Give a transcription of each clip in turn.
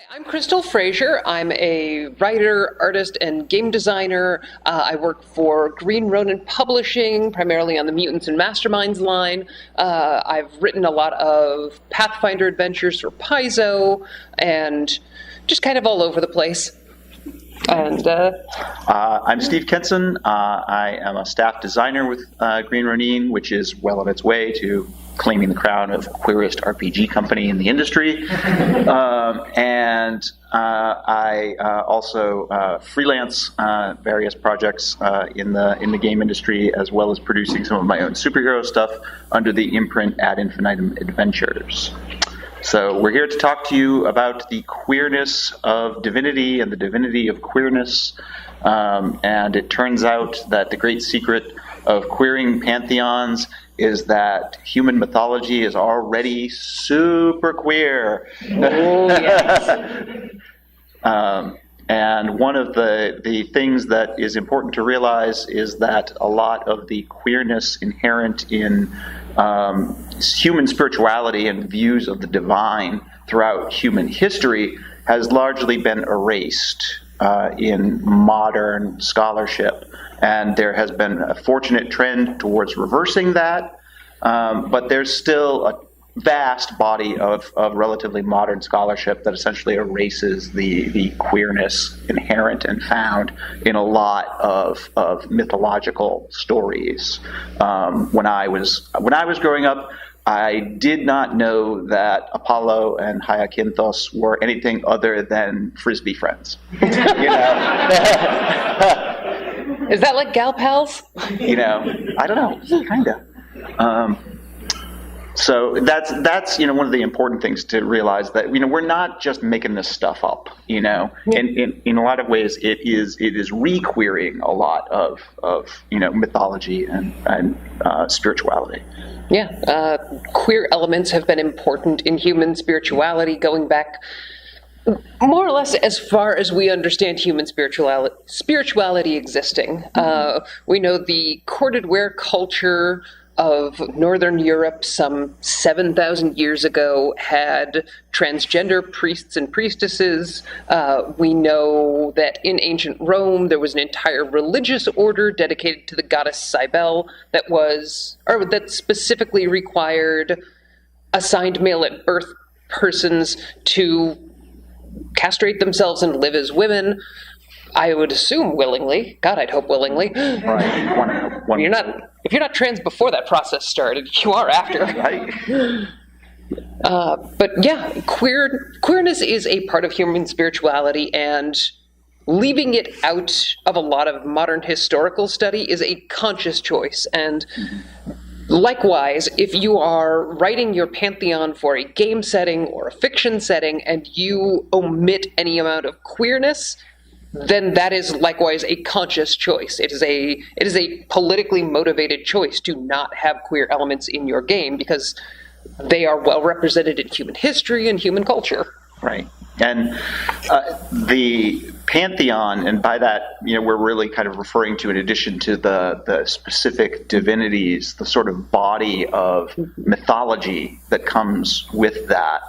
I'm Crystal Frasier. I'm a writer, artist, and game designer. I work for Green Ronin Publishing, primarily on the Mutants and Masterminds line. I've written a lot of Pathfinder adventures for Paizo, and just kind of all over the place. And I'm Steve Kenson. I am a staff designer with Green Ronin, which is well on its way to claiming the crown of queerest RPG company in the industry. And I also freelance various projects in the game industry, as well as producing some of my own superhero stuff under the imprint Ad Infinitum Adventures. So we're here to talk to you about the queerness of divinity and the divinity of queerness. And it turns out that the great secret of queering pantheons is that human mythology is already super queer. oh, yes. And one of the things that is important to realize is that a lot of the queerness inherent in human spirituality and views of the divine throughout human history has largely been erased in modern scholarship. And there has been a fortunate trend towards reversing that, but there's still a vast body of relatively modern scholarship that essentially erases the queerness inherent and found in a lot of mythological stories. When I was growing up, I did not know that Apollo and Hyacinthos were anything other than frisbee friends. You know. Is that like gal pals? You know, I don't know, kind of. So that's one of the important things to realize, that we're not just making this stuff up. In a lot of ways it is re-queering a lot of mythology and spirituality. Yeah, queer elements have been important in human spirituality going back more or less as far as we understand human spirituality existing. We know the corded ware culture of Northern Europe some 7,000 years ago had transgender priests and priestesses. We know that in ancient Rome there was an entire religious order dedicated to the goddess Cybele that specifically required assigned male at birth persons to castrate themselves and live as women. I would assume willingly. God, I'd hope willingly. Right. If you're not trans before that process started, you are after. Right. But yeah, queerness is a part of human spirituality, and leaving it out of a lot of modern historical study is a conscious choice. And likewise, if you are writing your pantheon for a game setting or a fiction setting and you omit any amount of queerness, then that is likewise a conscious choice. It is a politically motivated choice to not have queer elements in your game, because they are well represented in human history and human culture. Right. And the pantheon, and by that, we're really kind of referring to, in addition to the specific divinities, the sort of body of mythology that comes with that,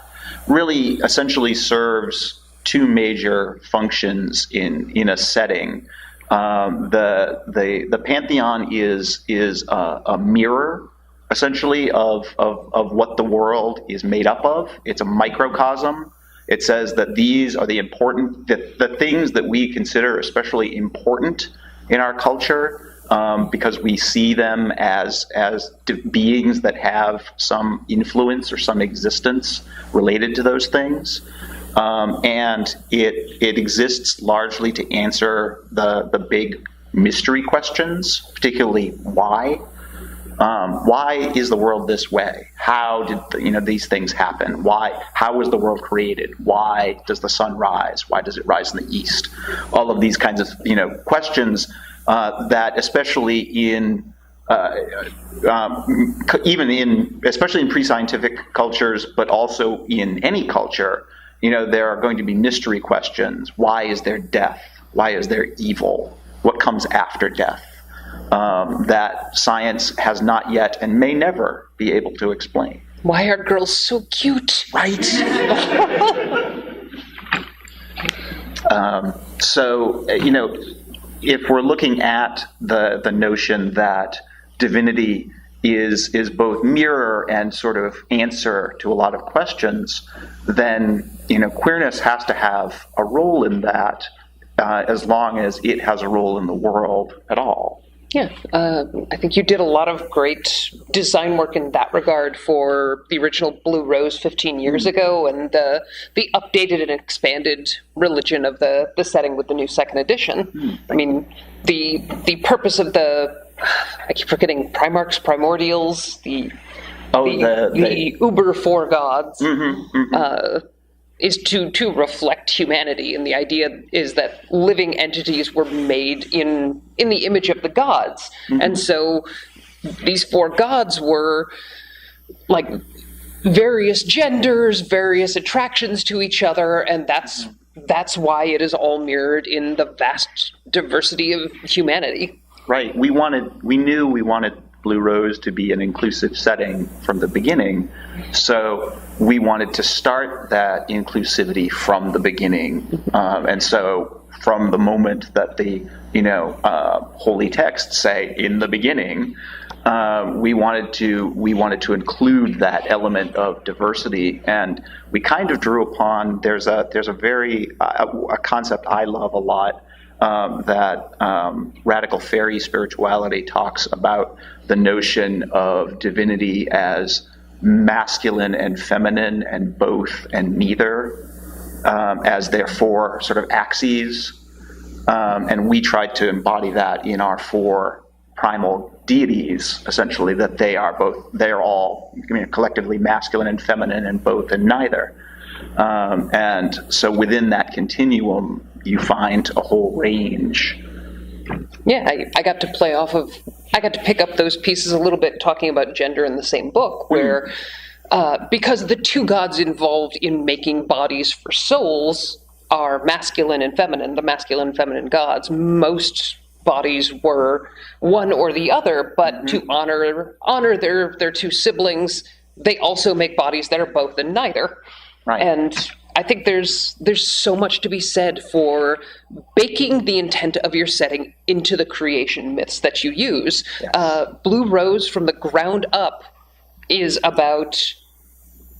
really essentially serves two major functions in a setting. The pantheon is a mirror, essentially, of what the world is made up of. It's a microcosm. It says that these are the things that we consider especially important in our culture, because we see them as beings that have some influence or some existence related to those things. And it exists largely to answer the big mystery questions, particularly why. Why is the world this way? How did these things happen? How was the world created? Why does the sun rise? Why does it rise in the east? All of these kinds of questions that, especially especially in pre-scientific cultures, but also in any culture, there are going to be mystery questions. Why is there death? Why is there evil? What comes after death? That science has not yet and may never be able to explain. Why are girls so cute? Right? If we're looking at the notion that divinity is both mirror and sort of answer to a lot of questions, then queerness has to have a role in that, as long as it has a role in the world at all. Yeah, I think you did a lot of great design work in that regard for the original Blue Rose 15 years ago, and the updated and expanded religion of the setting with the new second edition. I mean, the purpose of I keep forgetting, Primarchs, Primordials, the Uber Four Gods, is to reflect humanity, and the idea is that living entities were made in the image of the gods, and so these four gods were like various genders, various attractions to each other, and that's why it is all mirrored in the vast diversity of humanity. Right. We knew we wanted Blue Rose to be an inclusive setting from the beginning, so we wanted to start that inclusivity from the beginning, and so from the moment that the holy texts say "in the beginning," we wanted to include that element of diversity, and we kind of drew upon. There's a concept I love a lot. That radical fairy spirituality talks about the notion of divinity as masculine and feminine and both and neither, as their four sort of axes. And we tried to embody that in our four primal deities, essentially, that they are all collectively masculine and feminine and both and neither. And so within that continuum, you find a whole range. Yeah, I got to pick up those pieces a little bit talking about gender in the same book, where because the two gods involved in making bodies for souls are masculine and feminine, the masculine and feminine gods, most bodies were one or the other, but to honor their two siblings, they also make bodies that are both and neither. Right. And I think there's so much to be said for baking the intent of your setting into the creation myths that you use. Yes. Blue Rose from the ground up is about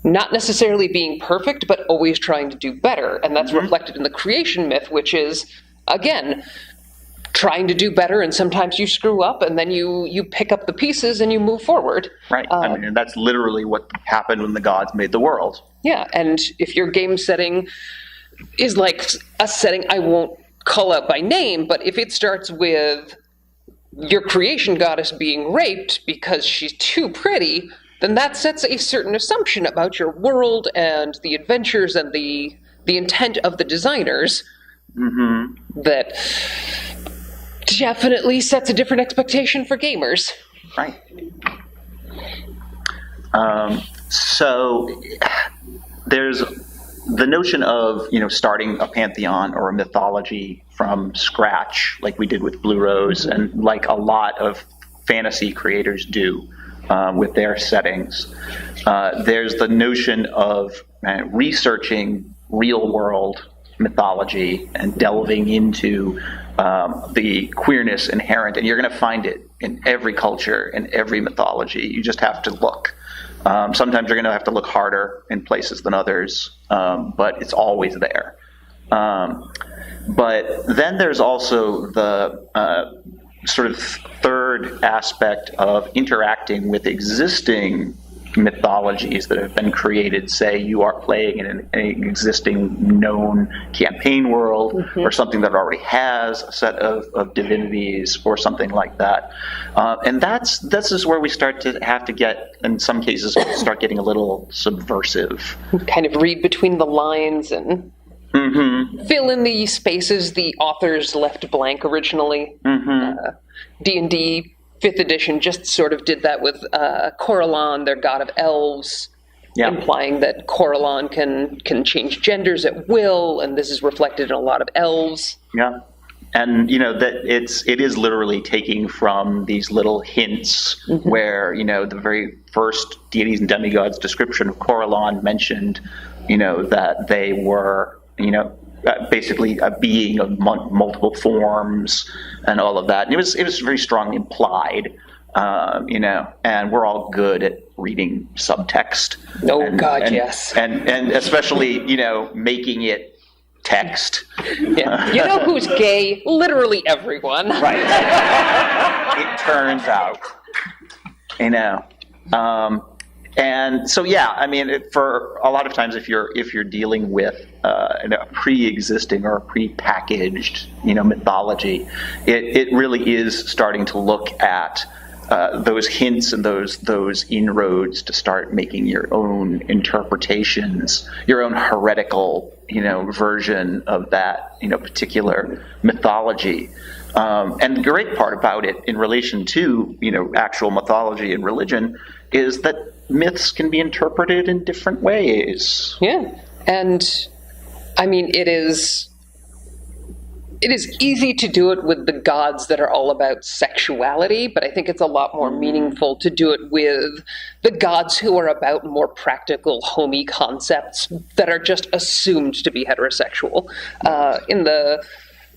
not necessarily being perfect, but always trying to do better. And that's reflected in the creation myth, which is, again, trying to do better, and sometimes you screw up, and then you pick up the pieces and you move forward. Right. And that's literally what happened when the gods made the world. Yeah, and if your game setting is like a setting I won't call out by name, but if it starts with your creation goddess being raped because she's too pretty, then that sets a certain assumption about your world and the adventures and the intent of the designers that definitely sets a different expectation for gamers. Right. So there's the notion of starting a pantheon or a mythology from scratch, like we did with Blue Rose, and like a lot of fantasy creators do with their settings. There's the notion of researching real world mythology and delving into the queerness inherent, and you're going to find it in every culture, in every mythology. You just have to look. Sometimes you're going to have to look harder in places than others, but it's always there. But then there's also the sort of third aspect of interacting with existing mythologies that have been created. Say you are playing in an existing known campaign world, or something that already has a set of divinities or something like that. And this is where we start to have to get, in some cases, start getting a little subversive. Kind of read between the lines and fill in the spaces the authors left blank originally. D&D 5th edition just sort of did that with Corellon, their god of elves, implying that Corellon can change genders at will, and this is reflected in a lot of elves. Yeah, and that it is literally taking from these little hints where the very first deities and demigods description of Corellon mentioned that they were basically a being of multiple forms and all of that. And it was very strongly implied, and we're all good at reading subtext. Yes. And especially, making it text. Yeah. You know who's gay? Literally everyone. Right. It turns out, and so, for a lot of times, if you're dealing with a pre-existing or a pre-packaged, mythology, it really is starting to look at those hints and those inroads to start making your own interpretations, your own heretical, version of that, particular mythology. And the great part about it in relation to, actual mythology and religion is that myths can be interpreted in different ways. Yeah. And I mean, it is easy to do it with the gods that are all about sexuality, but I think it's a lot more meaningful to do it with the gods who are about more practical, homey concepts that are just assumed to be heterosexual.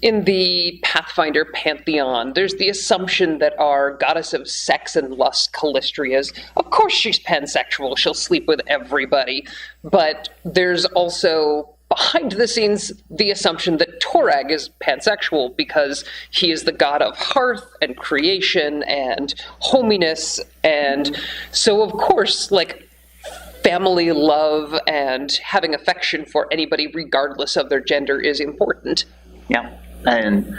In the Pathfinder Pantheon, there's the assumption that our goddess of sex and lust, Calistria, of course she's pansexual, she'll sleep with everybody, but there's also, behind the scenes, the assumption that Torag is pansexual because he is the god of hearth and creation and hominess, and so of course, family love and having affection for anybody regardless of their gender is important. Yeah. And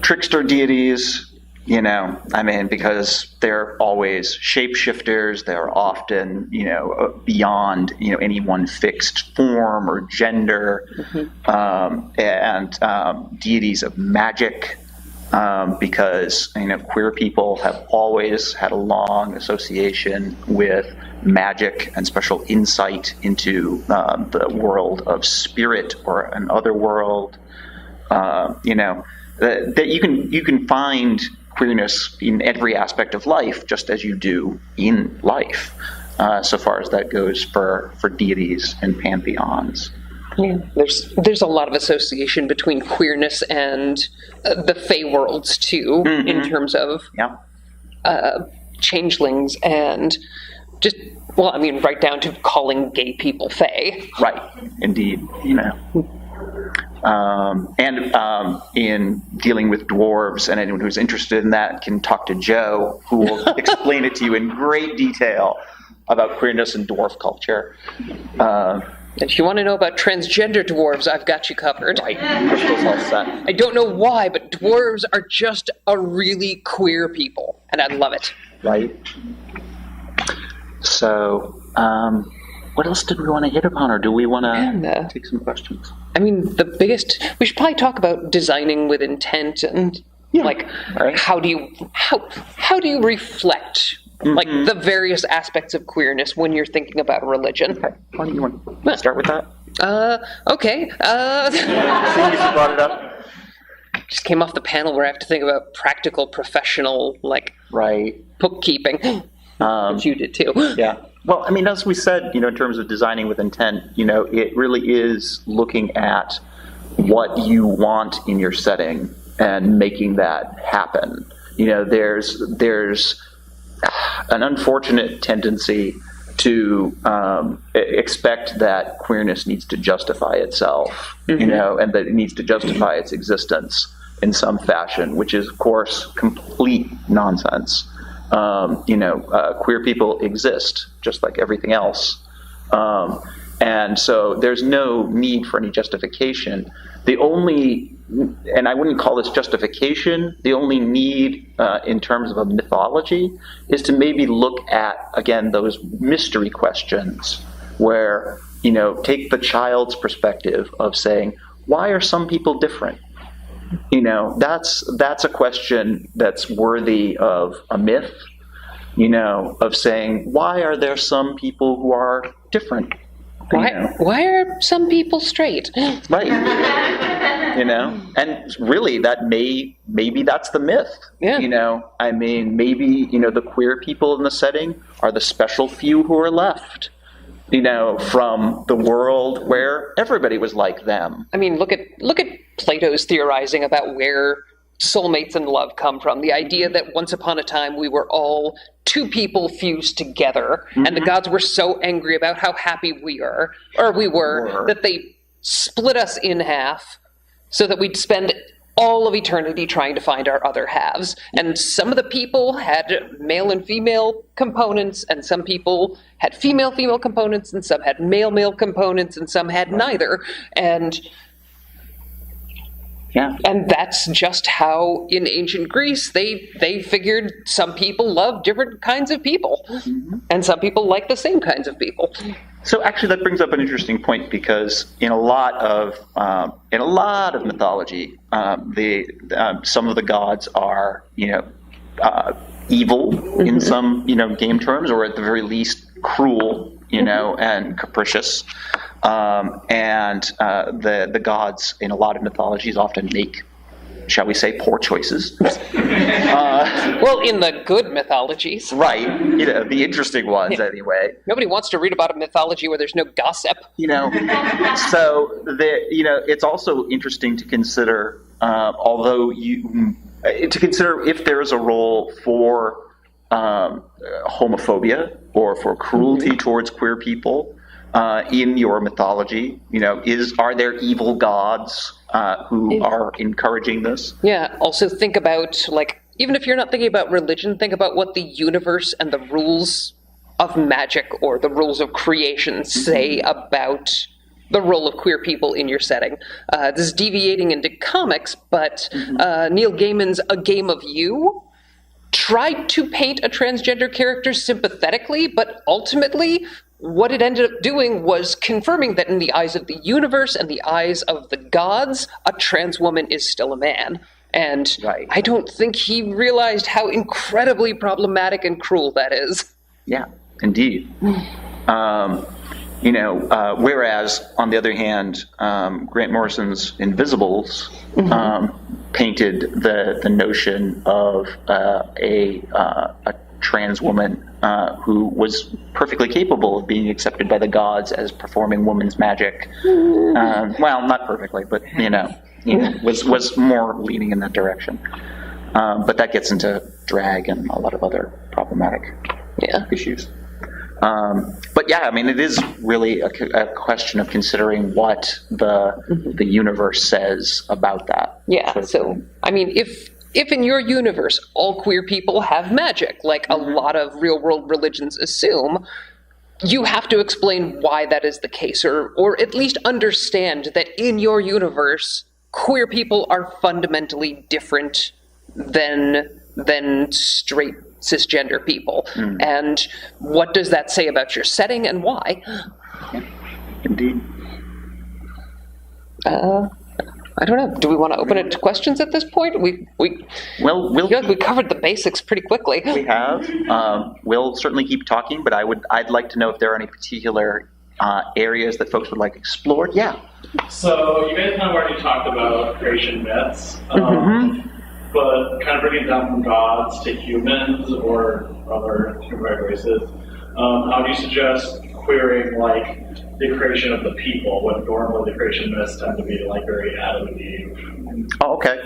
trickster deities, because they're always shapeshifters, they're often, beyond, any one fixed form or gender, and deities of magic, because, queer people have always had a long association with magic and special insight into the world of spirit or an other world. That you can find queerness in every aspect of life, just as you do in life, so far as that goes for deities and pantheons. Yeah, there's a lot of association between queerness and the Fey worlds too, in terms of changelings and just right down to calling gay people Fey. Right, indeed. And in dealing with dwarves, and anyone who's interested in that can talk to Joe, who will explain it to you in great detail about queerness and dwarf culture. If you want to know about transgender dwarves, I've got you covered. Right, Crystal's all set. I don't know why, but dwarves are just a really queer people, and I love it. Right. So, what else did we want to hit upon, or do we want to take some questions? I mean, we should probably talk about designing with intent and how do you reflect the various aspects of queerness when you're thinking about a religion. Okay. Why don't you want to start with that? Okay. Seeing you brought it up. Just came off the panel where I have to think about practical, professional, bookkeeping. Which you did too. Yeah. Well, I mean, as we said, in terms of designing with intent, it really is looking at what you want in your setting and making that happen. There's an unfortunate tendency to expect that queerness needs to justify itself, and that it needs to justify its existence in some fashion, which is, of course, complete nonsense. Queer people exist just like everything else. And so there's no need for any justification. And I wouldn't call this justification, the only need in terms of a mythology is to maybe look at, again, those mystery questions where, take the child's perspective of saying, why are some people different? That's a question that's worthy of a myth, of saying, why are there some people who are different? Why are some people straight? Right. And really that maybe that's the myth. Yeah. I mean, maybe, the queer people in the setting are the special few who are left. from the world where everybody was like them. I mean, look at Plato's theorizing about where soulmates and love come from. The idea that once upon a time we were all two people fused together, and the gods were so angry about how happy we were, that they split us in half so that we'd spend all of eternity trying to find our other halves. And some of the people had male and female components, and some people had female components, and some had male components, and some had neither. And that's just how, in ancient Greece, they figured some people love different kinds of people, and some people like the same kinds of people. So actually, that brings up an interesting point, because in a lot of mythology, some of the gods are evil in some game terms, or at the very least cruel, and capricious. And the gods in a lot of mythologies often make, shall we say, poor choices. Well, in the good mythologies. Right. The interesting ones, anyway. Nobody wants to read about a mythology where there's no gossip. So, it's also interesting to consider, if there is a role for homophobia or for cruelty towards queer people in your mythology. Are there evil gods who are encouraging this? Yeah. Also think about, even if you're not thinking about religion, think about what the universe and the rules of magic or the rules of creation say about the role of queer people in your setting. This is deviating into comics, but Neil Gaiman's A Game of You tried to paint a transgender character sympathetically, but ultimately what it ended up doing was confirming that in the eyes of the universe and the eyes of the gods, a trans woman is still a man. And I don't think he realized how incredibly problematic and cruel that is. Yeah, indeed. Whereas, on the other hand, Grant Morrison's Invisibles painted the notion of a trans woman who was perfectly capable of being accepted by the gods as performing woman's magic. Well, not perfectly, but was more leaning in that direction. But that gets into drag and a lot of other problematic issues. But it is really a question of considering what the universe says about that. Yeah. So, if in your universe all queer people have magic, like a lot of real-world religions assume, you have to explain why that is the case, or at least understand that in your universe, queer people are fundamentally different than straight cisgender people. And what does that say about your setting and why? Yeah, indeed. I don't know. Do we want to open it to questions at this point? We covered the basics pretty quickly. We have. We'll certainly keep talking, but I'd like to know if there are any particular areas that folks would like explored. Yeah. So you guys kind of already talked about creation myths, but kind of bringing it down from gods to humans or other humanoid races. How do you suggest queering the creation of the people, when normally the creation myths tend to be very Adam and Eve? Oh, okay.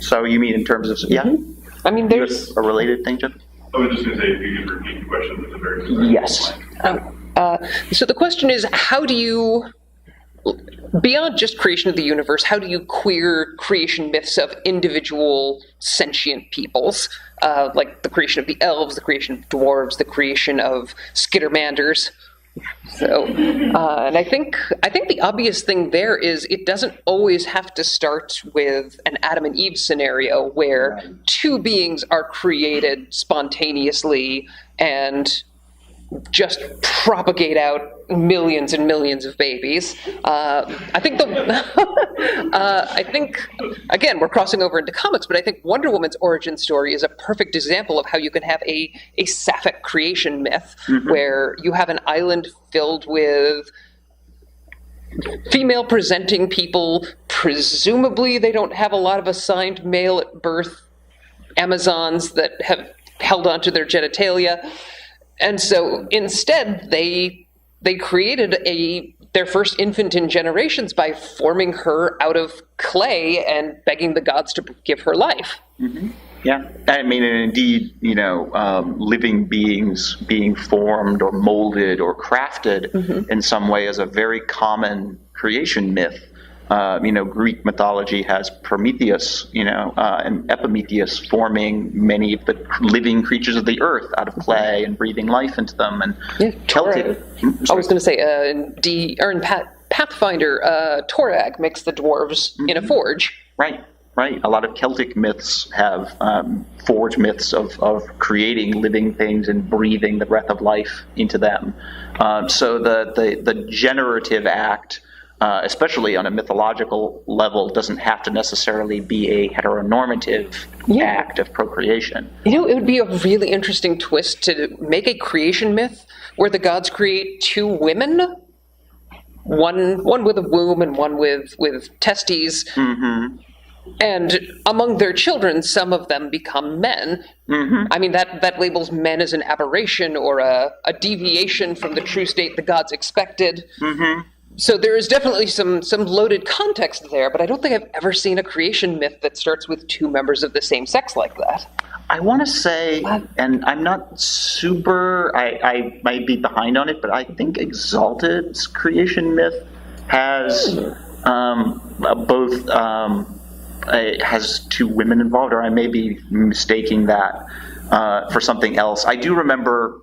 So you mean in terms of there's a related thing, Jeff? I was just going to say, if you could repeat the question, it's a very good yes. So the question is, how do you, beyond just creation of the universe, how do you queer creation myths of individual sentient peoples, like the creation of the elves, the creation of dwarves, the creation of skittermanders? So, and I think the obvious thing there is it doesn't always have to start with an Adam and Eve scenario where two beings are created spontaneously and just propagate out millions and millions of babies. I think again, we're crossing over into comics, but I think Wonder Woman's origin story is a perfect example of how you can have a sapphic creation myth where you have an island filled with female presenting people. Presumably they don't have a lot of assigned male at birth Amazons that have held onto their genitalia. And so instead, they they created their first infant in generations by forming her out of clay and begging the gods to give her life. Mm-hmm. Yeah, I mean, and indeed, living beings being formed or molded or crafted in some way is a very common creation myth. Greek mythology has Prometheus, and Epimetheus forming many of the living creatures of the earth out of clay and breathing life into them. And Celtic. I was going to say, in Pathfinder, Torag makes the dwarves in a forge. Right. A lot of Celtic myths have forge myths of creating living things and breathing the breath of life into them. So the generative act, especially on a mythological level, doesn't have to necessarily be a heteronormative act of procreation. It would be a really interesting twist to make a creation myth where the gods create two women, one with a womb and one with testes. Mm-hmm. And among their children, some of them become men. Mm-hmm. I mean, that labels men as an aberration or a deviation from the true state the gods expected. Mm-hmm. So there is definitely some loaded context there, but I don't think I've ever seen a creation myth that starts with two members of the same sex like that. I want to say, and I'm not super, I might be behind on it, but I think Exalted's creation myth has both... it has two women involved, or I may be mistaking that for something else. I do remember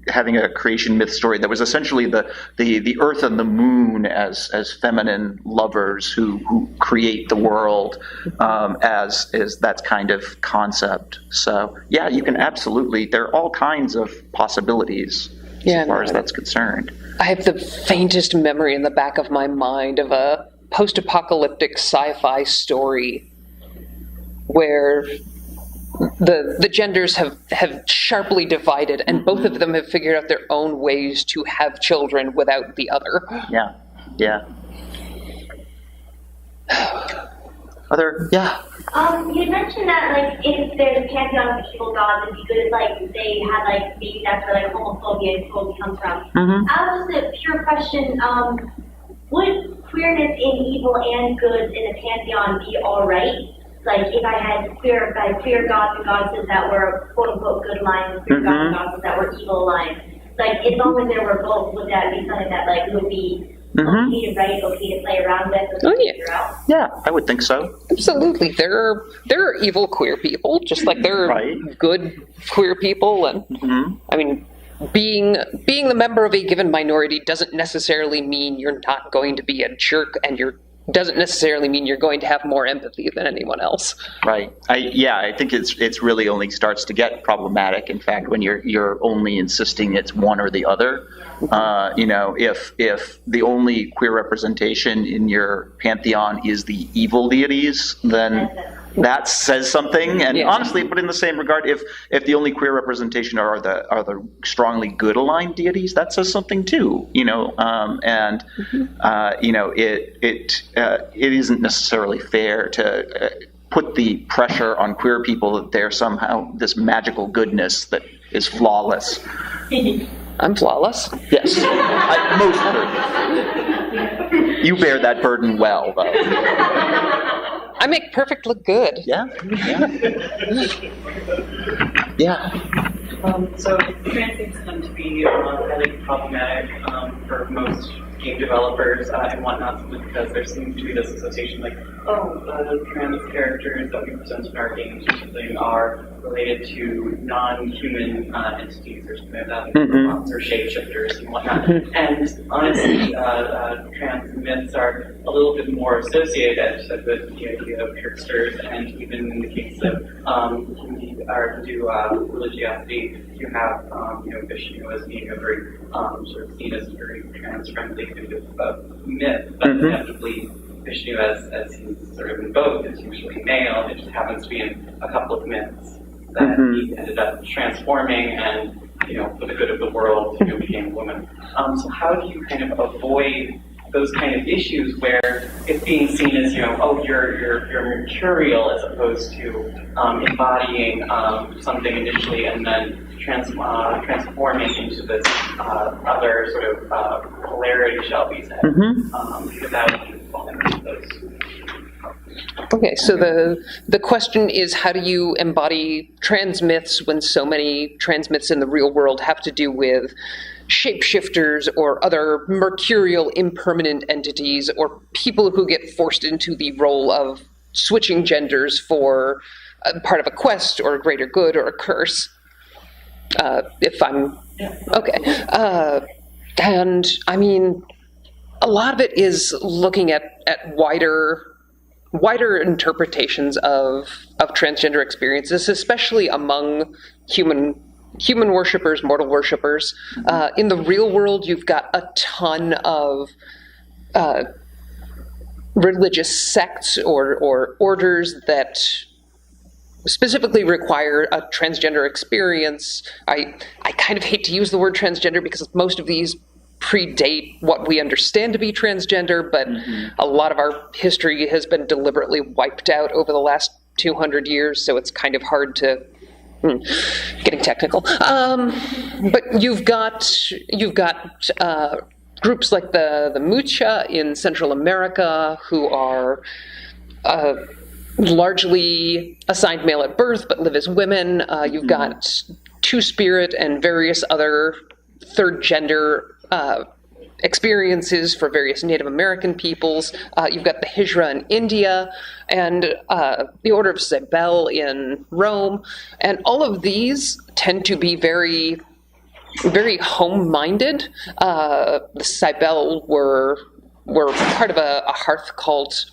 having a creation myth story that was essentially the earth and the moon as feminine lovers who create the world as that kind of concept. So yeah, you can absolutely. There are all kinds of possibilities as far as that's concerned. I have the faintest memory in the back of my mind of a post-apocalyptic sci-fi story where the genders have sharply divided, and both of them have figured out their own ways to have children without the other. Yeah. You mentioned that, if there's a pantheon of evil gods, it'd be good if, they had, maybe that's where, homophobia totally comes from. Mm-hmm. Just a pure question, would queerness in evil and good in a pantheon be all right? If I had queer gods and goddesses that were quote-unquote good lines, queer gods and goddesses that were evil lines, as long as there were both, would that be something that, would be okay to write, okay to play around with, figure out? Yeah, I would think so. Absolutely. There are evil queer people, just like there are good queer people, and I mean, being the member of a given minority doesn't necessarily mean you're not going to be a jerk, and doesn't necessarily mean you're going to have more empathy than anyone else. Right. I think it's really only starts to get problematic. In fact, when you're only insisting it's one or the other. If the only queer representation in your pantheon is the evil deities, then that says something. And honestly, but in the same regard, if the only queer representation are the strongly good aligned deities, that says something too. It isn't necessarily fair to put the pressure on queer people that they're somehow this magical goodness that is flawless. I'm flawless. Yes, most perfect. You bear that burden well, though. I make perfect look good. Yeah. So trans things tend to be highly problematic for most game developers and whatnot, simply because there seems to be this association trans characters that we present in our games or something are related to non-human entities or something like that, robots or shapeshifters and whatnot. And honestly, trans myths are a little bit more associated with the idea of tricksters, and even in the case of Hindu religiosity, you have Vishnu as being a very sort of seen as a very trans-friendly kind of myth, but inevitably Vishnu, as he's sort of invoked, is usually male. It just happens to be in a couple of myths that he ended up transforming and, for the good of the world, became a woman. So how do you kind of avoid those kind of issues where it's being seen as, you're mercurial as opposed to embodying something initially and then transforming into this other sort of polarity, shall we say, without falling into those. Okay, so the question is, how do you embody trans myths when so many trans myths in the real world have to do with shapeshifters or other mercurial impermanent entities or people who get forced into the role of switching genders for part of a quest or a greater good or a curse? If I'm... Okay. And, I mean, a lot of it is looking at wider interpretations of transgender experiences, especially among human worshippers, mortal worshippers. In the real world, you've got a ton of religious sects or orders that specifically require a transgender experience. I kind of hate to use the word transgender because most of these predate what we understand to be transgender, but a lot of our history has been deliberately wiped out over the last 200 years, so it's kind of hard to... getting technical. But you've got groups like the Mucha in Central America who are largely assigned male at birth but live as women. You've got Two-Spirit and various other third gender experiences for various Native American peoples. You've got the Hijra in India and the Order of Cybele in Rome. And all of these tend to be very, very home-minded. The Cybele were part of a hearth cult.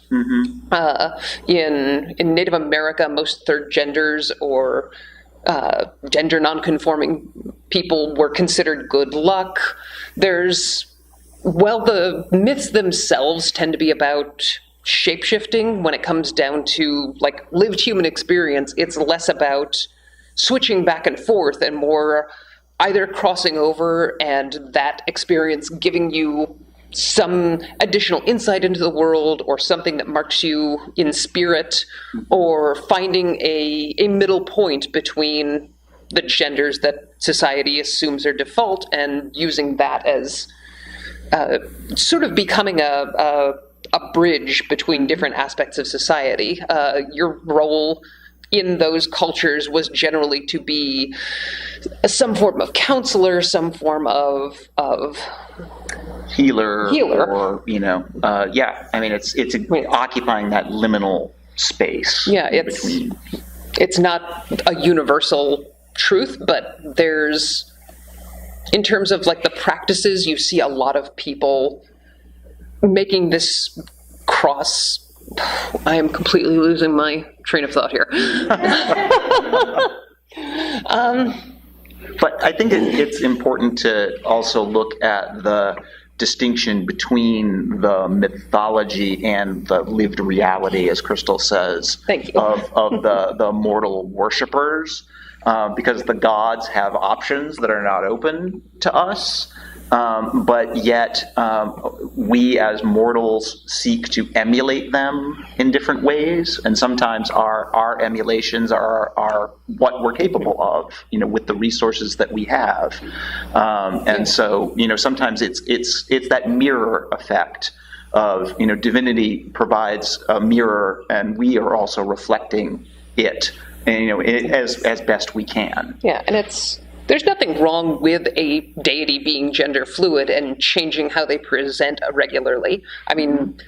In Native America, most third genders or gender non-conforming people were considered good luck. The myths themselves tend to be about shape-shifting. When it comes down to like lived human experience, it's less about switching back and forth and more either crossing over and that experience giving you some additional insight into the world or something that marks you in spirit, or finding a middle point between the genders that society assumes are default and using that as sort of becoming a bridge between different aspects of society. Your role in those cultures was generally to be some form of counselor, some form of healer, or I mean, it's occupying that liminal space. Yeah, it's not a universal truth, but there's, in terms of like the practices, you see a lot of people making this cross. I am completely losing my train of thought here. But I think it's important to also look at the distinction between the mythology and the lived reality, as Crystal says, Thank you. of the mortal worshippers, because the gods have options that are not open to us, but yet we as mortals seek to emulate them in different ways, and sometimes our emulations are what we're capable of, with the resources that we have, and so sometimes it's that mirror effect of divinity provides a mirror, and we are also reflecting it, as best we can. Yeah, and there's nothing wrong with a deity being gender fluid and changing how they present regularly. I mean,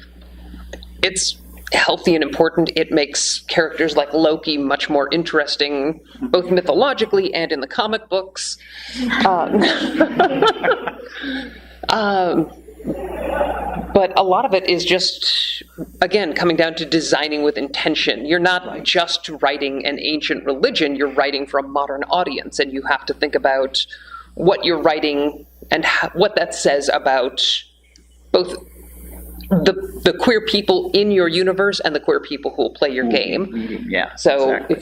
it's healthy and important. It makes characters like Loki much more interesting, both mythologically and in the comic books. But a lot of it is just, again, coming down to designing with intention. You're not just writing an ancient religion, you're writing for a modern audience, and you have to think about what you're writing and what that says about both the queer people in your universe and the queer people who will play your game. Yeah. So exactly.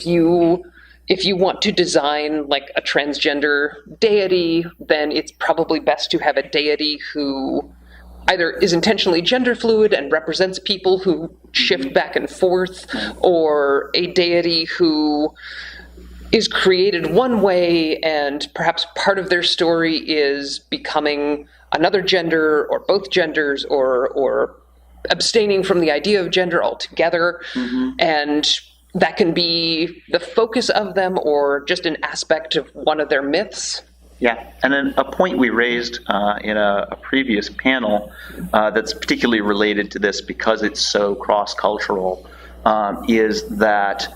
if you want to design like a transgender deity, then it's probably best to have a deity who either is intentionally gender fluid and represents people who shift back and forth, or a deity who is created one way, and perhaps part of their story is becoming another gender or both genders, or abstaining from the idea of gender altogether. And that can be the focus of them or just an aspect of one of their myths. Yeah, and then a point we raised in a previous panel that's particularly related to this because it's so cross-cultural is that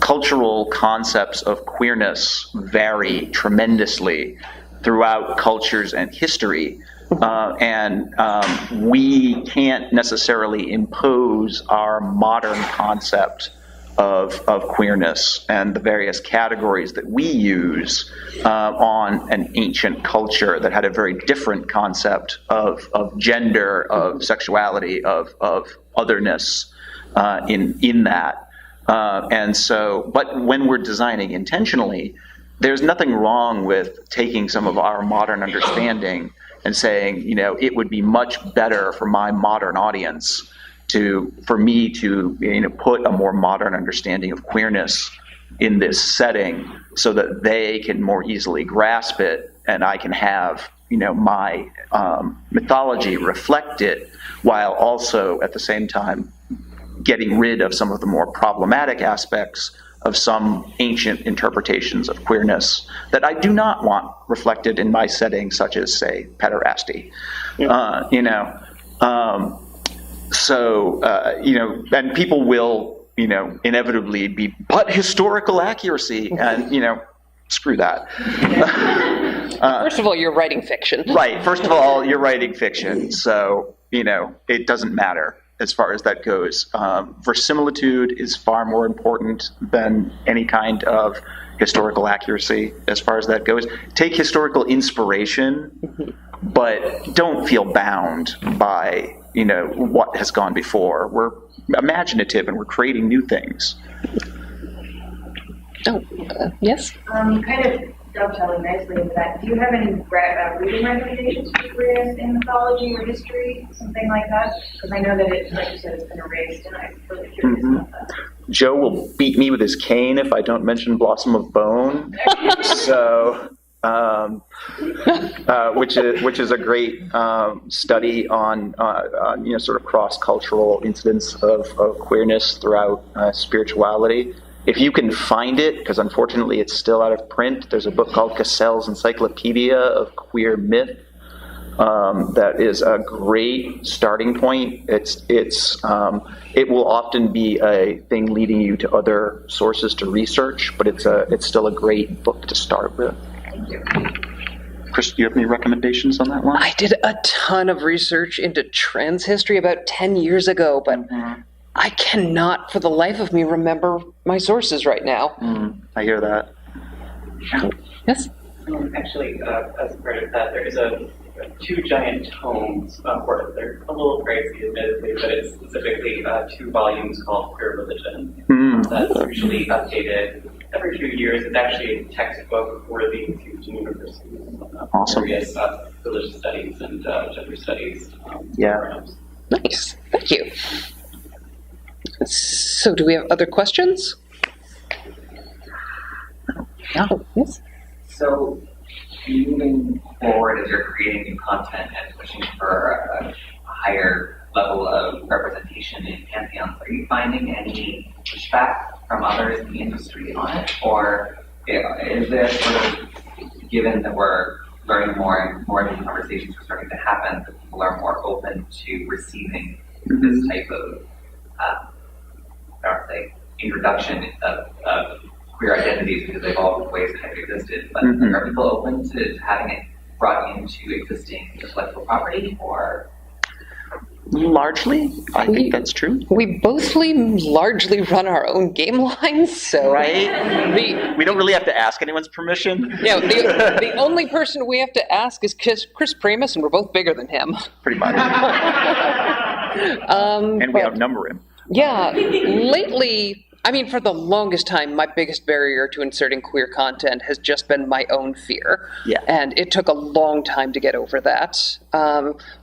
cultural concepts of queerness vary tremendously throughout cultures and history. And we can't necessarily impose our modern concept of queerness and the various categories that we use on an ancient culture that had a very different concept of gender, of sexuality, of otherness in that. And so, but when we're designing intentionally, there's nothing wrong with taking some of our modern understanding and saying, you know, it would be much better for my modern audience for me to put a more modern understanding of queerness in this setting so that they can more easily grasp it, and I can have my mythology reflect it, while also at the same time getting rid of some of the more problematic aspects of some ancient interpretations of queerness that I do not want reflected in my setting, such as, say, pederasty. And people will, inevitably be, but historical accuracy, and, screw that. First of all, you're writing fiction. Right. First of all, you're writing fiction, so, it doesn't matter as far as that goes. Verisimilitude is far more important than any kind of historical accuracy as far as that goes. Take historical inspiration, but don't feel bound by, what has gone before. We're imaginative and we're creating new things. Yes? Kind of dovetailing nicely into that, do you have any reading recommendations for queerness in mythology or history, something like that? Because I know that it, like you said, it's been erased, and I'm really curious about that. Joe will beat me with his cane if I don't mention Blossom of Bone. So, which is a great study on sort of cross-cultural incidents of queerness throughout spirituality. If you can find it, because unfortunately it's still out of print, there's a book called Cassell's Encyclopedia of Queer Myth that is a great starting point. It will often be a thing leading you to other sources to research, but it's still a great book to start with. Thank you. Chris, do you have any recommendations on that one? I did a ton of research into trans history about 10 years ago, but I cannot for the life of me remember my sources right now. I hear that. Yes? Actually, as part of that, there is two giant tomes. They're a little pricey, admittedly, but it's specifically 2 volumes called Queer Religion. That's usually updated every few years. It's actually a textbook worthy to universities. Awesome. Various religious studies and gender studies programs. Nice. Thank you. So, do we have other questions? Oh, yes. So, moving forward as you're creating new content and pushing for a higher level of representation in Pantheons, are you finding any pushback from others in the industry on it? Or is there sort of, given that we're learning more and more of these conversations are starting to happen, that people are more open to receiving this type of introduction of queer identities, because they've always kind of existed, but are people open to having it brought into existing intellectual property, or? Largely, I think that's true. We both largely run our own game lines, so... Right? We don't really have to ask anyone's permission. Yeah, the only person we have to ask is Chris Primus, and we're both bigger than him. Pretty much. And we outnumber him. Yeah, lately, I mean, for the longest time, my biggest barrier to inserting queer content has just been my own fear. Yeah. And it took a long time to get over that.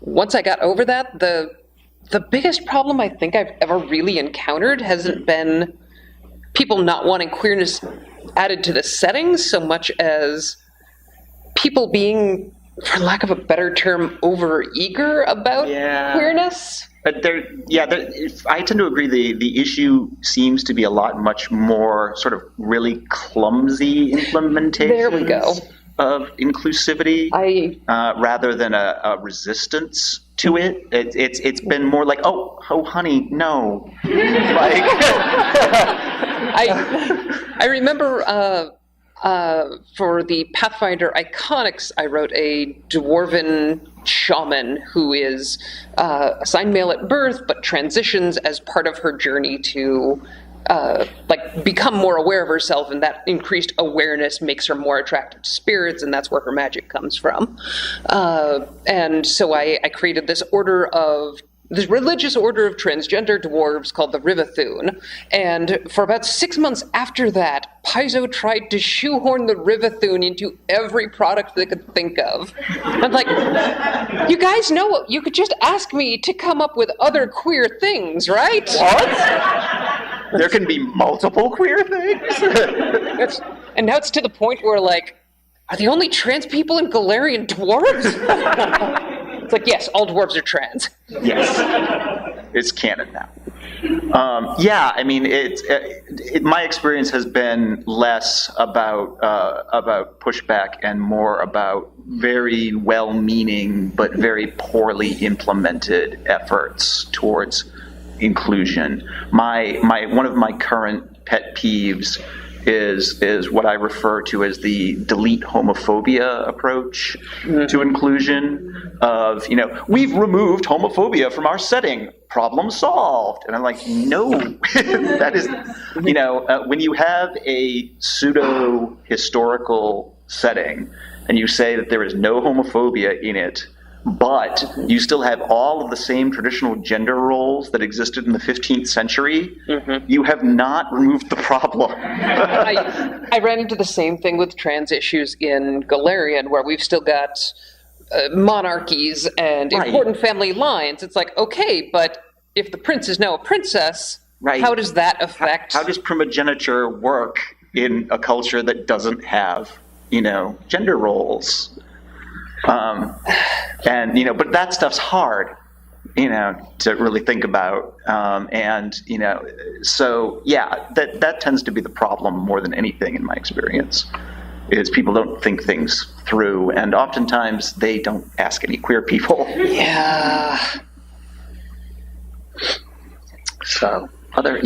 Once I got over that, the biggest problem I think I've ever really encountered hasn't been people not wanting queerness added to the setting so much as people being, for lack of a better term, over-eager about queerness. But I tend to agree the issue seems to be a much more sort of really clumsy implementation. There we go. Of inclusivity, rather than a resistance to it. It's been more like, oh, honey, no. Like, I remember for the Pathfinder Iconics, I wrote a dwarven shaman who is assigned male at birth, but transitions as part of her journey to become more aware of herself, and that increased awareness makes her more attractive to spirits, and that's where her magic comes from. And so I created this religious order of transgender dwarves called the Rivathun. And for about 6 months after that, Paizo tried to shoehorn the Rivathun into every product they could think of. I'm like, you guys know, you could just ask me to come up with other queer things, right? What? There can be multiple queer things? And now it's to the point where, like, are the only trans people in Galarian dwarves? It's like, yes, all dwarves are trans. Yes, it's canon now. I mean, my experience has been less about pushback and more about very well-meaning but very poorly implemented efforts towards inclusion. One of my current pet peeves is what I refer to as the delete homophobia approach to inclusion. Of, we've removed homophobia from our setting, problem solved. And I'm like, no, that is, when you have a pseudo-historical setting and you say that there is no homophobia in it, but you still have all of the same traditional gender roles that existed in the 15th century, you have not removed the problem. I ran into the same thing with trans issues in Galarian, where we've still got monarchies and important family lines. It's like, okay, but if the prince is now a princess, how does that affect... How does primogeniture work in a culture that doesn't have, gender roles? But that stuff's hard, to really think about. That tends to be the problem more than anything in my experience, is people don't think things through, and oftentimes they don't ask any queer people. Yeah. So what are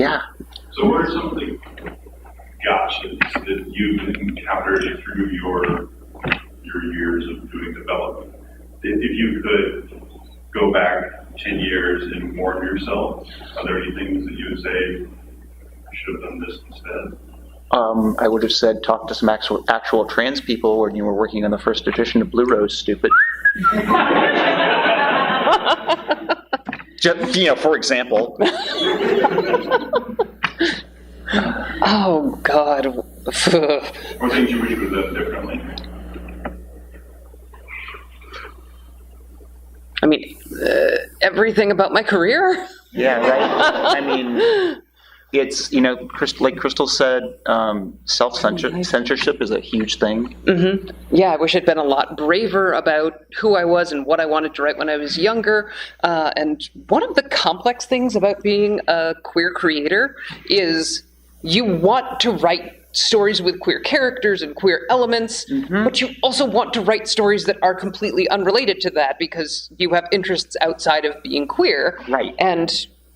some of the gotchas that you've encountered through your years of doing development? If you could go back 10 years and warn yourself, are there any things that you would say, I should have done this instead? I would have said, talk to some actual trans people when you were working on the first edition of Blue Rose, stupid. Just, for example. Oh, God. Or things you wish you would have done differently? I mean, everything about my career? Yeah, right. I mean... It's, like Crystal said, self-censorship is a huge thing. Mm-hmm. Yeah, I wish I'd been a lot braver about who I was and what I wanted to write when I was younger. And one of the complex things about being a queer creator is you want to write stories with queer characters and queer elements, but you also want to write stories that are completely unrelated to that because you have interests outside of being queer. Right. And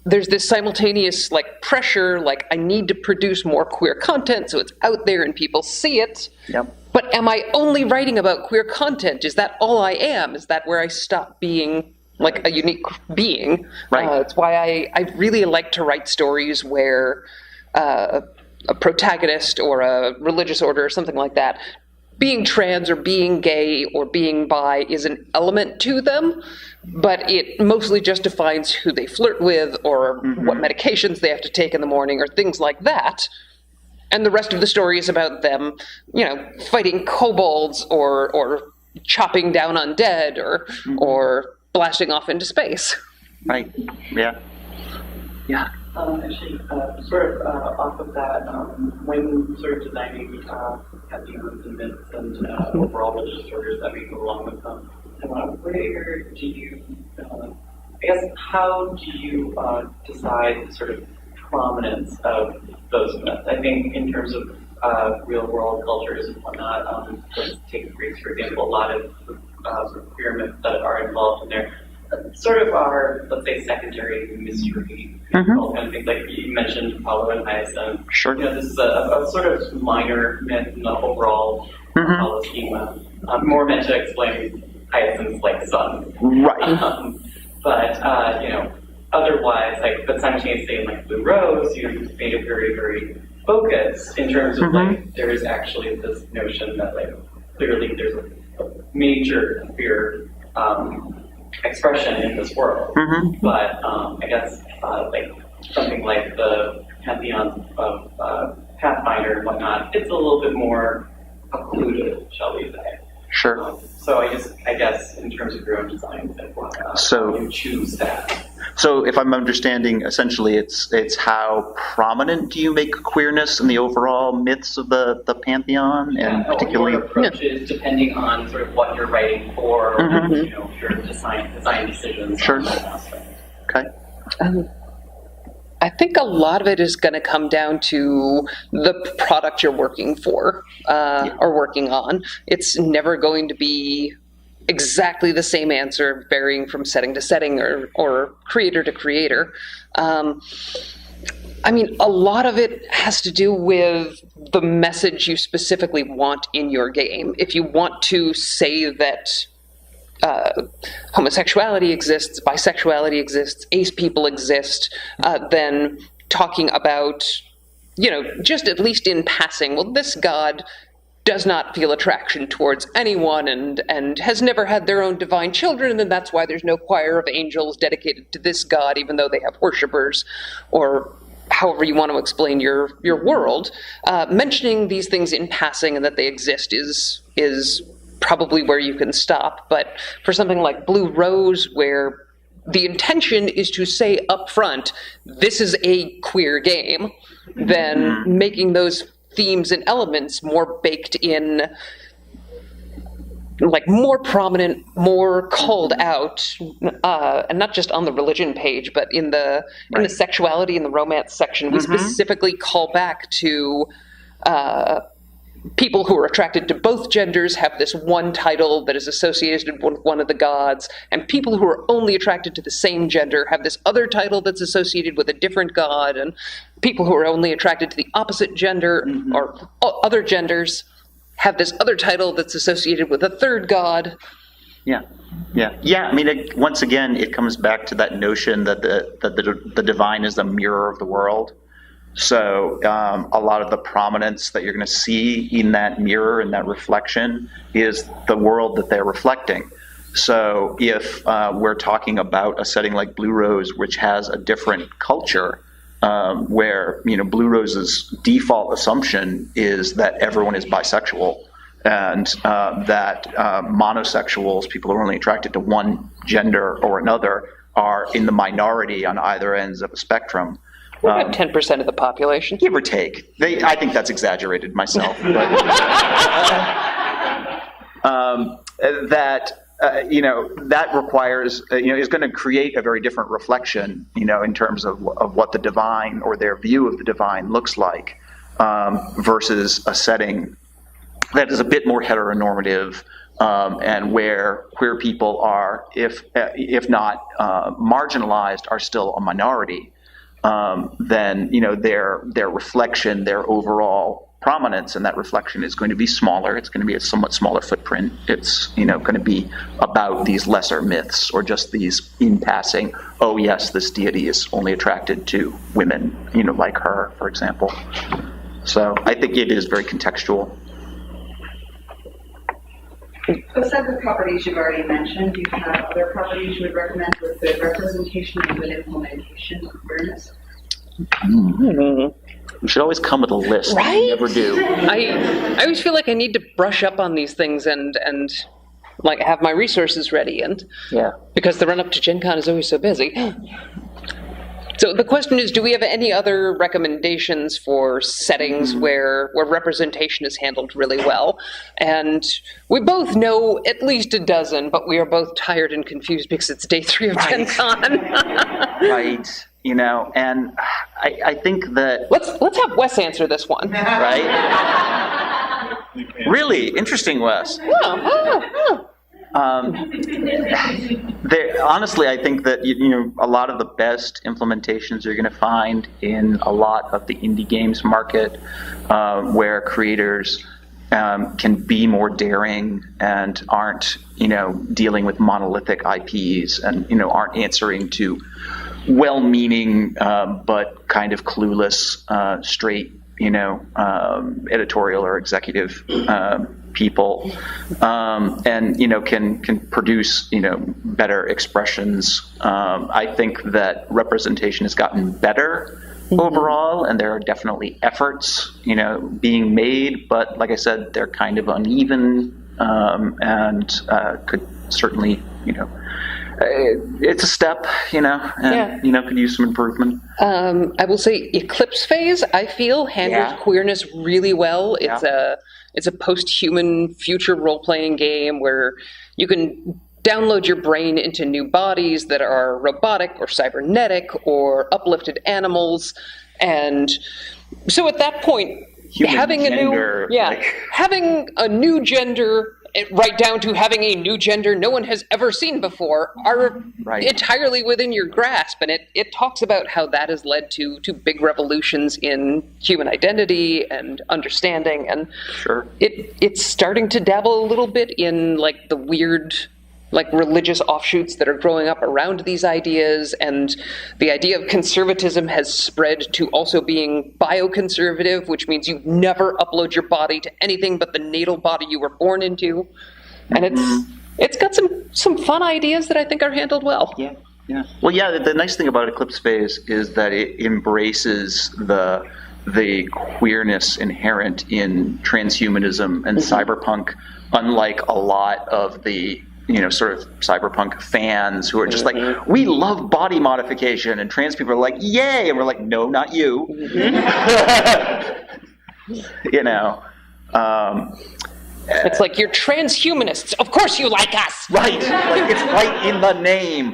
there's this simultaneous pressure, I need to produce more queer content so it's out there and people see it. Yep. But am I only writing about queer content? Is that all I am? Is that where I stop being a unique being? Right. That's why I really like to write stories where a protagonist or a religious order or something like that, being trans or being gay or being bi is an element to them, but it mostly just defines who they flirt with or what medications they have to take in the morning or things like that. And the rest of the story is about them, fighting kobolds or chopping down undead or blasting off into space. Right. Yeah. Yeah. Actually, sort of off of that, when sort of designing pantheons and myths and overall religious orders that we go along with them, where do you, I guess, how do you decide the sort of prominence of those myths? I think in terms of real-world cultures and whatnot, let's take Greece, for example, a lot of sort of queer myths that are involved in there sort of are, let's say, secondary mystery kind of things. Like you mentioned Apollo and Hyacinth. Sure. This is a sort of minor myth in the overall Apollo schema, more meant to explain Hyacinth's like son. Right. But otherwise, but simultaneously in like Blue Rose, you've made it very, very focused in terms of like there is actually this notion that like clearly there's a major queer expression in this world. But I guess like something like the Pantheon of Pathfinder and whatnot, it's a little bit more occluded, shall we say. Sure. So I guess in terms of your own designs, how you choose that. So if I'm understanding, essentially it's how prominent do you make queerness in the overall myths of the Pantheon, and particularly your approaches depending on sort of what you're writing for, your design decisions. Sure. Okay. I think a lot of it is going to come down to the product you're working for or working on. It's never going to be exactly the same answer, varying from setting to setting or creator to creator. I mean, a lot of it has to do with the message you specifically want in your game. If you want to say that homosexuality exists, bisexuality exists, ace people exist, then talking about, just at least in passing, well, this god does not feel attraction towards anyone and has never had their own divine children, and that's why there's no choir of angels dedicated to this god, even though they have worshippers, or however you want to explain your world. Mentioning these things in passing and that they exist is probably where you can stop. But for something like Blue Rose, where the intention is to say up front, this is a queer game, then making those themes and elements more baked in, like more prominent, more called out, and not just on the religion page, but in the sexuality and the romance section, we specifically call back to people who are attracted to both genders have this one title that is associated with one of the gods, and people who are only attracted to the same gender have this other title that's associated with a different god, and people who are only attracted to the opposite gender or other genders have this other title that's associated with a third god. Yeah. I mean, once again, it comes back to that notion that the divine is the mirror of the world. So a lot of the prominence that you're going to see in that mirror and that reflection is the world that they're reflecting. So if we're talking about a setting like Blue Rose, which has a different culture, where Blue Rose's default assumption is that everyone is bisexual, and that monosexuals, people who are only attracted to one gender or another, are in the minority on either ends of a spectrum. About 10% of the population. Give or take. I think that's exaggerated myself. But, that requires, is going to create a very different reflection, in terms of what the divine or their view of the divine looks like, versus a setting that is a bit more heteronormative, and where queer people are, if not marginalized, are still a minority. Then their reflection, their overall prominence, and that reflection is going to be smaller. It's going to be a somewhat smaller footprint. It's going to be about these lesser myths, or just these in passing. Oh yes, this deity is only attracted to women, like her, for example. So I think it is very contextual. Beside the properties you've already mentioned, do you have other properties you would recommend with good representation and good implementation of queerness? You should always come with a list. Right? You never do. I always feel like I need to brush up on these things and like have my resources ready, and because the run up to Gen Con is always so busy. So the question is, do we have any other recommendations for settings where representation is handled really well? And we both know at least a dozen, but we are both tired and confused because it's day 3 of Gen Con. Right. And I think that... Let's have Wes answer this one. Right? Really? Interesting, Wes. Honestly, I think that a lot of the best implementations you're going to find in a lot of the indie games market, where creators can be more daring and aren't dealing with monolithic IPs and aren't answering to well-meaning but kind of clueless straight editorial or executive people, and can produce better expressions. I think that representation has gotten better overall, and there are definitely efforts being made, but like I said, they're kind of uneven, and could certainly it's a step, and could use some improvement. I will say Eclipse Phase, I feel, handles queerness really well. It's a post-human future role-playing game where you can download your brain into new bodies that are robotic or cybernetic or uplifted animals. And so at that point, having a new gender, right down to having a new gender no one has ever seen before, are entirely within your grasp. And it talks about how that has led to big revolutions in human identity and understanding. And it's starting to dabble a little bit in the weird religious offshoots that are growing up around these ideas, and the idea of conservatism has spread to also being bioconservative, which means you never upload your body to anything but the natal body you were born into. And it's got some fun ideas that I think are handled well. Yeah. Well, the nice thing about Eclipse Phase is that it embraces the queerness inherent in transhumanism and cyberpunk, unlike a lot of the sort of cyberpunk fans who are just we love body modification, and trans people are like, yay, and we're like, no, not you. It's like, you're transhumanists. Of course you like us. Right. It's right in the name.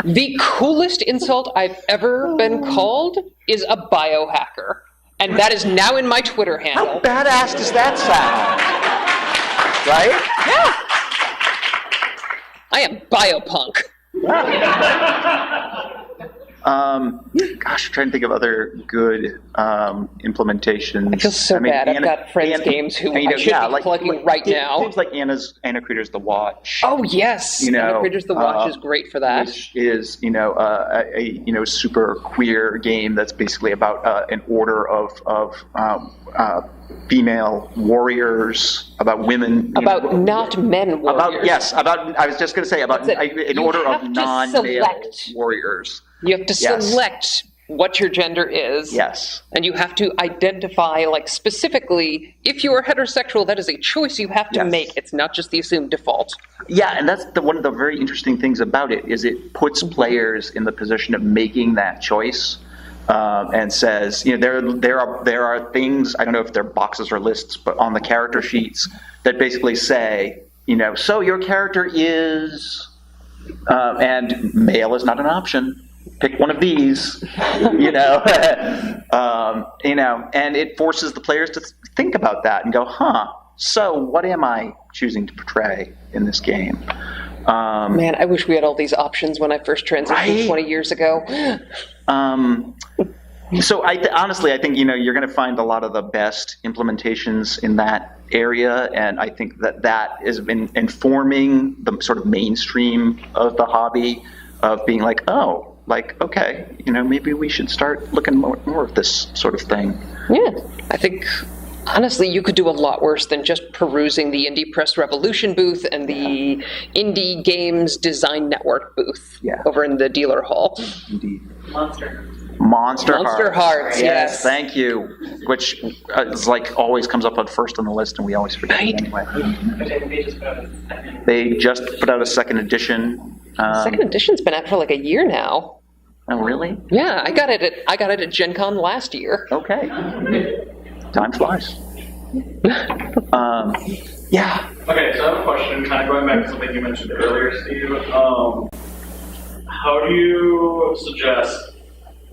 The coolest insult I've ever been called is a biohacker. And that is now in my Twitter handle. How badass does that sound? Right? Yeah. I am biopunk. Gosh, I'm trying to think of other good implementations. I feel so bad. I've got friends' games who I should be plugging right now. Things like Anna Creator's The Watch. Oh, yes. Anna Creator's The Watch is great for that. Which is, a super queer game that's basically about an order of female warriors, about women. Not men warriors. I was just going to say, about an order of non-male warriors. You have to select what your gender is. Yes. And you have to identify, specifically, if you are heterosexual, that is a choice you have to make. It's not just the assumed default. Yeah, and that's one of the very interesting things about it, is it puts players in the position of making that choice, and says, there are things, I don't know if they're boxes or lists, but on the character sheets that basically say, so your character is, and male is not an option. Pick one of these, and it forces the players to think about that and go, so what am I choosing to portray in this game? Man, I wish we had all these options when I first transitioned 20 years ago. So honestly, I think, you're going to find a lot of the best implementations in that area, and I think that has been informing the sort of mainstream of the hobby, of being like, okay, maybe we should start looking more at this sort of thing. Yeah, I think, honestly, you could do a lot worse than just perusing the Indie Press Revolution booth and the Indie Games Design Network booth over in the dealer hall. Indeed. Monster Hearts, yes. Thank you. Which is always comes up first on the list, and we always forget it anyway. They just put out a second edition. Second edition's been out for like a year now. Oh, really? Yeah, I got it at Gen Con last year. Okay. Time flies. Yeah. Okay, so I have a question, kind of going back to something you mentioned earlier, Steve. How do you suggest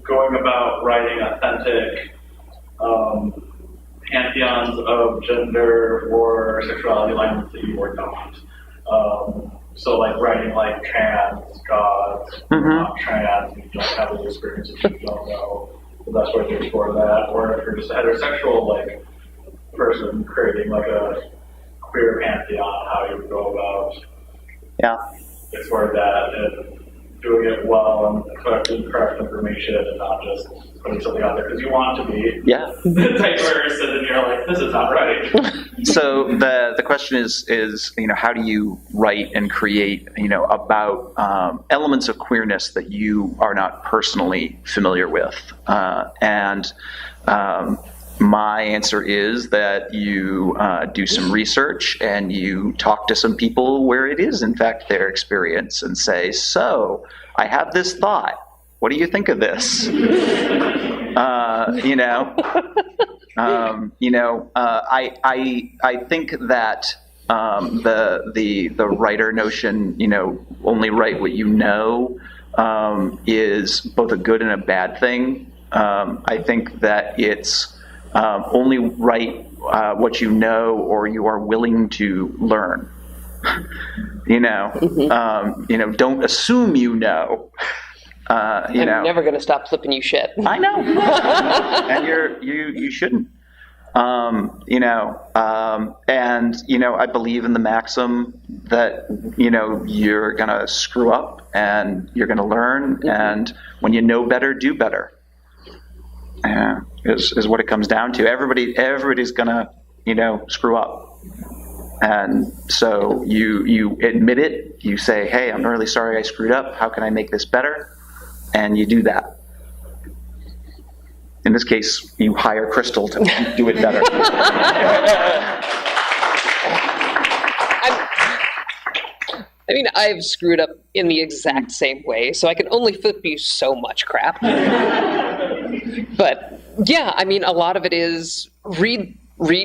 going about writing authentic pantheons of gender or sexuality lines that you worked on? So like writing like trans gods, not trans, you don't have those experiences, you don't know the best way to explore that, or if you're just a heterosexual like person creating like a queer pantheon, how you would go about exploring that and doing it well and collecting correct information and not just putting something out there because you want to be diverse and then you're like, this is not right. So the question is how do you write and create about elements of queerness that you are not personally familiar with, and my answer is that you do some research and you talk to some people where it is, in fact, their experience and say, so, I have this thought. What do you think of this? I think that the writer notion, only write what you know, is both a good and a bad thing. I think that it's only write what you know or you are willing to learn. Don't assume you know. I'm never going to stop flipping you shit. I know, and you shouldn't. I believe in the maxim that you're going to screw up and you're going to learn, and when you know better, do better. Is what it comes down to. Everybody's gonna, screw up, and so you admit it. You say, "Hey, I'm really sorry I screwed up. How can I make this better?" And you do that. In this case, you hire Crystal to do it better. I've screwed up in the exact same way, so I can only flip you so much crap. But yeah, a lot of it is read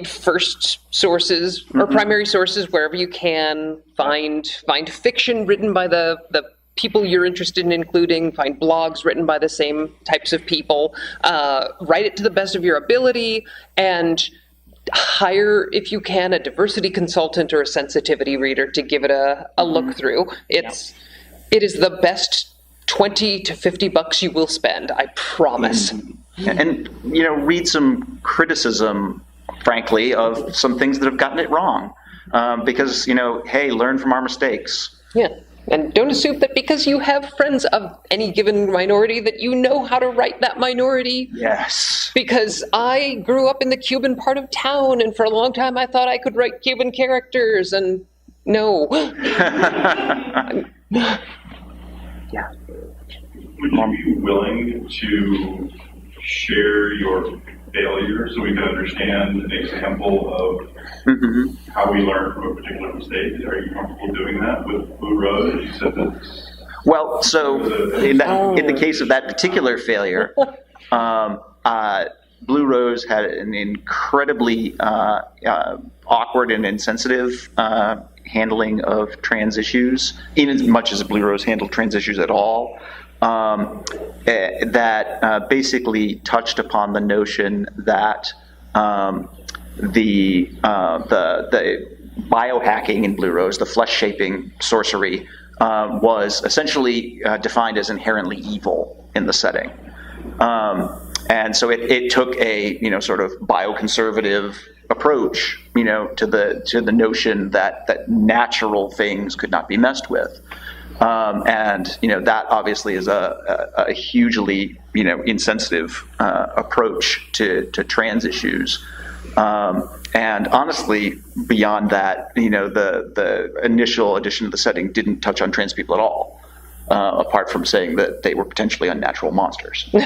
first sources or primary sources wherever you can. Find fiction written by the people you're interested in including. Find blogs written by the same types of people. Write it to the best of your ability, and hire, if you can, a diversity consultant or a sensitivity reader to give it a look through. It is the best $20 to $50 you will spend, I promise. And read some criticism, frankly, of some things that have gotten it wrong, because hey, learn from our mistakes. Yeah, and don't assume that because you have friends of any given minority that you know how to write that minority. Yes. Because I grew up in the Cuban part of town, and for a long time I thought I could write Cuban characters, and no. Yeah. Would you be willing to share your failures so we can understand an example of how we learn from a particular mistake? Are you comfortable doing that with Blue Rose? You said that. Well, so in the case of that particular failure, Blue Rose had an incredibly awkward and insensitive handling of trans issues, in as much as Blue Rose handled trans issues at all. That basically touched upon the notion that the biohacking in Blue Rose, the flesh-shaping sorcery, was essentially defined as inherently evil in the setting. And so it took a sort of bioconservative approach to the notion that natural things could not be messed with. And that obviously is a hugely insensitive approach to trans issues. And honestly, beyond that, the initial edition of the setting didn't touch on trans people at all, apart from saying that they were potentially unnatural monsters. No,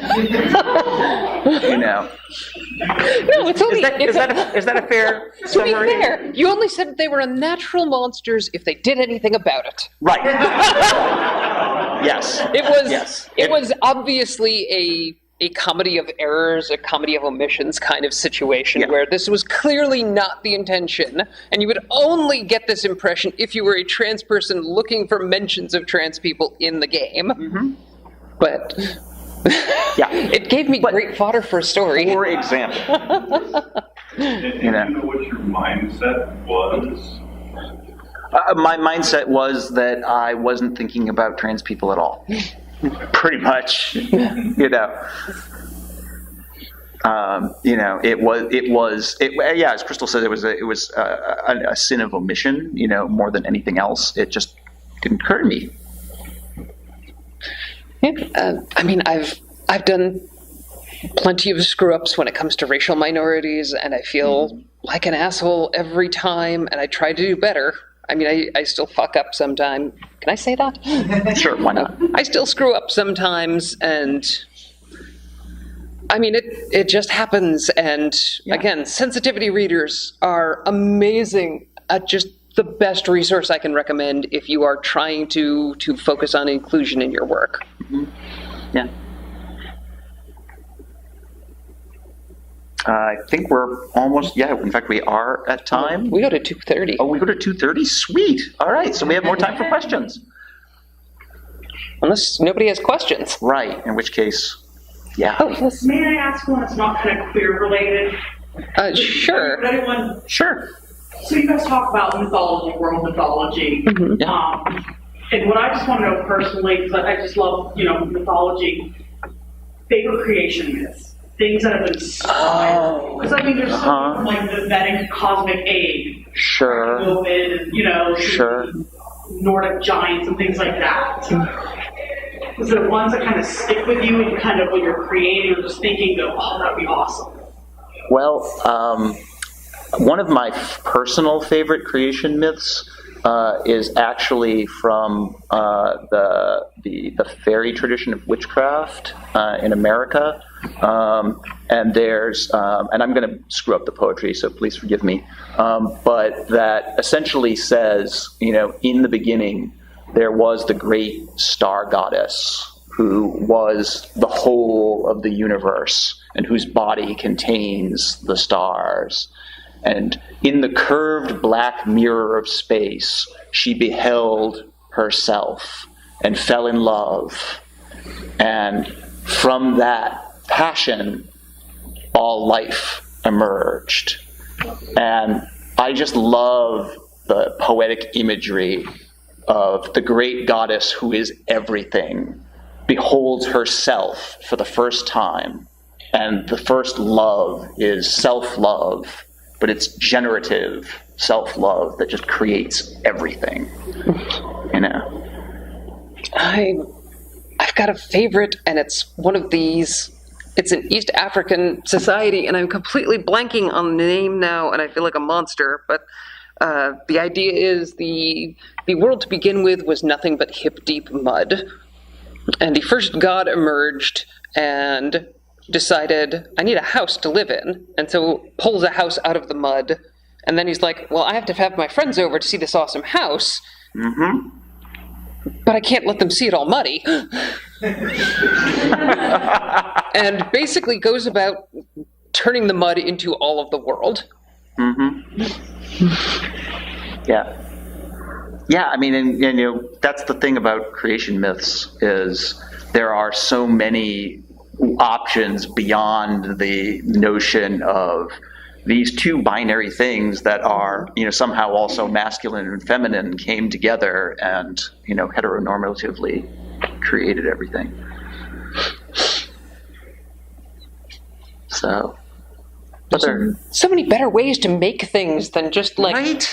it's only, is that a fair summary? To be fair, you only said they were unnatural monsters if they did anything about it. Right. Yes. It was. Yes. It was obviously a comedy of errors, a comedy of omissions kind of situation where this was clearly not the intention, and you would only get this impression if you were a trans person looking for mentions of trans people in the game. Mm-hmm. But it gave me great fodder for a story. For example. And you know what your mindset was? My mindset was that I wasn't thinking about trans people at all. Pretty much, you know. It was. As Crystal said, it was a sin of omission. You know, more than anything else, it just didn't occur to me. I mean, I've done plenty of screw ups when it comes to racial minorities, and I feel like an asshole every time, and I try to do better. I mean, I still fuck up sometimes. Can I say that? Sure, why not? I still screw up sometimes, and I mean, it just happens. And again, sensitivity readers are amazing at just the best resource I can recommend if you are trying to focus on inclusion in your work. Mm-hmm. Yeah. I think we're almost, in fact, we are at time. We go to 2:30. Oh, we go to 2:30? Sweet. All right, so we have more time for questions. Unless nobody has questions. Right, in which case, May I ask one that's not kind of queer related? Sure. Anyone? Sure. So you guys talk about mythology, world mythology. Mm-hmm. And what I just want to know personally, because I just love, mythology, favorite creation myths. Things that have been inspired. Because I mean, there's something like the Vedic cosmic age. Sure. And, Nordic giants and things like that. Is there ones that kind of stick with you and kind of when you're creating or just thinking, that'd be awesome? Well, one of my personal favorite creation myths is actually from the fairy tradition of witchcraft in America. And there's, and I'm going to screw up the poetry, so please forgive me, but that essentially says, in the beginning, there was the great star goddess who was the whole of the universe and whose body contains the stars. And in the curved black mirror of space, she beheld herself and fell in love. And from that passion, all life emerged. And I just love the poetic imagery of the great goddess who is everything, beholds herself for the first time. And the first love is self-love, but it's generative self-love that just creates everything, I've got a favorite, and it's one of these. It's an East African society, and I'm completely blanking on the name now, and I feel like a monster, but the idea is the world to begin with was nothing but hip-deep mud. And the first god emerged and decided, I need a house to live in. And so pulls a house out of the mud. And then he's like, well, I have to have my friends over to see this awesome house. Mm-hmm. But I can't let them see it all muddy. And basically goes about turning the mud into all of the world. Mm-hmm. Yeah. Yeah, I mean, and that's the thing about creation myths is there are so many options beyond the notion of these two binary things that are, somehow also masculine and feminine came together and, heteronormatively created everything. So, but there so many better ways to make things than just like... Right?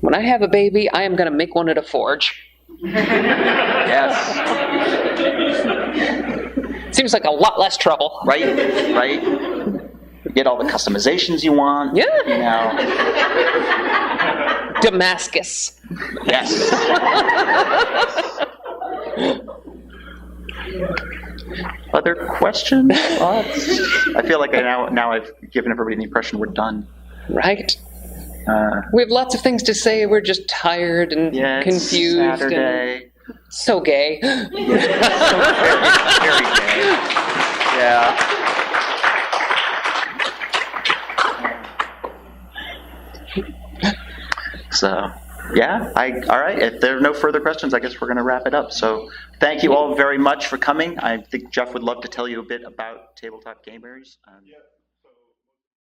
When I have a baby, I am going to make one at a forge. Yes. Seems like a lot less trouble. Right? You get all the customizations you want. Yeah. Damascus. Yes. Other questions? Thoughts? I feel like now I've given everybody the impression we're done. Right. We have lots of things to say. We're just tired and Yeah, it's confused. Saturday. And so gay. Very, very gay. Yeah. So, yeah, all right. If there are no further questions, I guess we're going to wrap it up. So, thank you all very much for coming. I think Jeff would love to tell you a bit about Tabletop Gamers. Yeah.